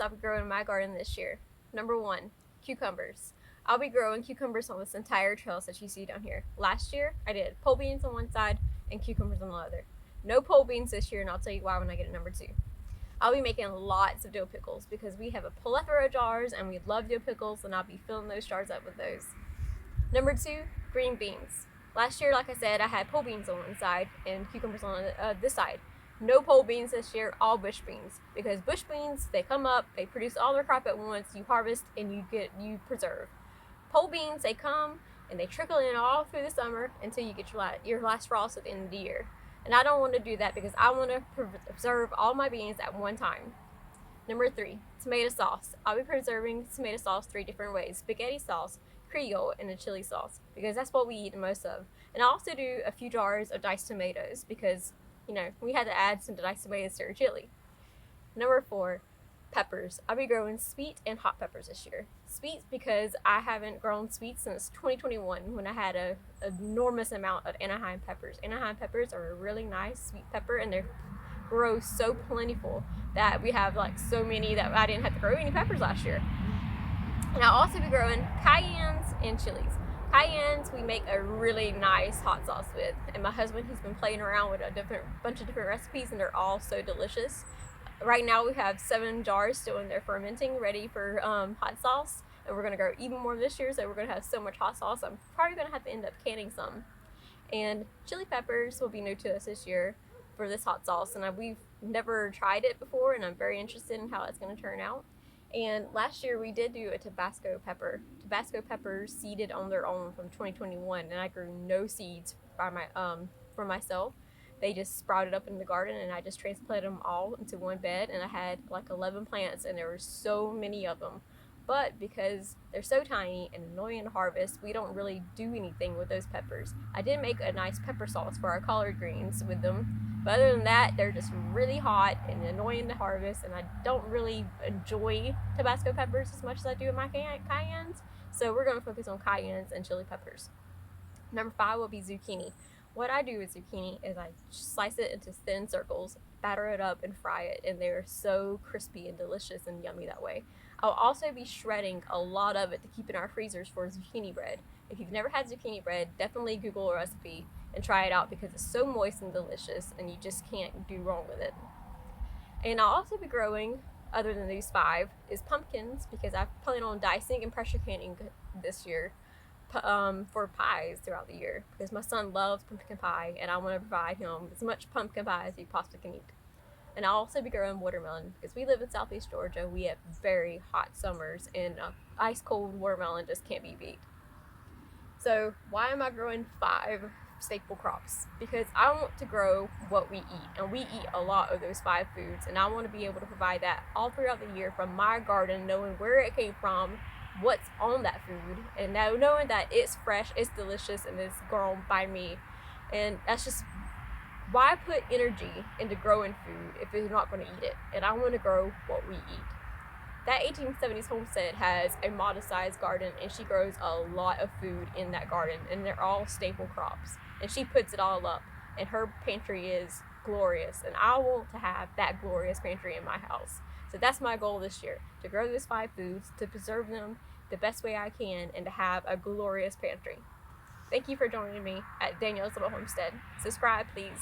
I'll be growing in my garden this year. Number 1, cucumbers. I'll be growing cucumbers on this entire trails that you see down here. Last year, I did pole beans on one side and cucumbers on the other. No pole beans this year, and I'll tell you why when I get to number 2. I'll be making lots of dill pickles because we have a plethora of jars and we love dill pickles, and I'll be filling those jars up with those. Number 2, green beans. Last year, like I said, I had pole beans on one side and cucumbers on this side. No pole beans this year, all bush beans. Because bush beans, they come up, they produce all their crop at once, you harvest, and you preserve. Pole beans, they come and they trickle in all through the summer until you get your last frost at the end of the year. And I don't want to do that because I want to preserve all my beans at one time. Number 3, tomato sauce. I'll be preserving tomato sauce 3 different ways: spaghetti sauce, Creole, and a chili sauce, because that's what we eat the most of. And I also do a few jars of diced tomatoes because, we had to add some diced tomatoes to our chili. Number 4, peppers. I'll be growing sweet and hot peppers this year. Sweet because I haven't grown sweet since 2021 when I had an enormous amount of Anaheim peppers. Anaheim peppers are a really nice sweet pepper, and they grow so plentiful that we have so many that I didn't have to grow any peppers last year. And I'll also be growing cayennes and chilies. Cayennes we make a really nice hot sauce with, and my husband, he's been playing around with a bunch of different recipes, and they're all so delicious. Right now we have 7 jars still in there fermenting, ready for hot sauce, and we're going to grow even more this year, so we're going to have so much hot sauce I'm probably going to have to end up canning some. And chili peppers will be new to us this year for this hot sauce, and we've never tried it before, and I'm very interested in how it's going to turn out. And last year we did do a Tabasco pepper. Tabasco peppers seeded on their own from 2021, and I grew no seeds for myself. They just sprouted up in the garden, and I just transplanted them all into one bed, and I had 11 plants, and there were so many of them. But because they're so tiny and annoying to harvest, we don't really do anything with those peppers. I did make a nice pepper sauce for our collard greens with them, but other than that, they're just really hot and annoying to harvest, and I don't really enjoy Tabasco peppers as much as I do with my cayennes. So we're going to focus on cayennes and chili peppers. Number 5 will be zucchini. What I do with zucchini is I slice it into thin circles, batter it up, and fry it, and they're so crispy and delicious and yummy that way. I'll also be shredding a lot of it to keep in our freezers for zucchini bread. If you've never had zucchini bread, definitely Google a recipe and try it out because it's so moist and delicious, and you just can't do wrong with it. And I'll also be growing, other than these 5, is pumpkins, because I plan on dicing and pressure canning this year for pies throughout the year, because my son loves pumpkin pie, and I want to provide him as much pumpkin pie as he possibly can eat. And I'll also be growing watermelon, because we live in Southeast Georgia. We have very hot summers, and ice cold watermelon just can't be beat. So why am I growing 5 staple crops? Because I want to grow what we eat, and we eat a lot of those 5 foods, and I want to be able to provide that all throughout the year from my garden, knowing where it came from, what's on that food, and now knowing that it's fresh, it's delicious, and it's grown by me. And that's just why put energy into growing food if you're not going to eat it. And I want to grow what we eat. That 1870s homestead has a modest-sized garden, and she grows a lot of food in that garden, and they're all staple crops, and she puts it all up, and her pantry is glorious, and I want to have that glorious pantry in my house. So that's my goal this year, to grow those 5 foods, to preserve them the best way I can, and to have a glorious pantry. Thank you for joining me at Danielle's Little Homestead. Subscribe, please.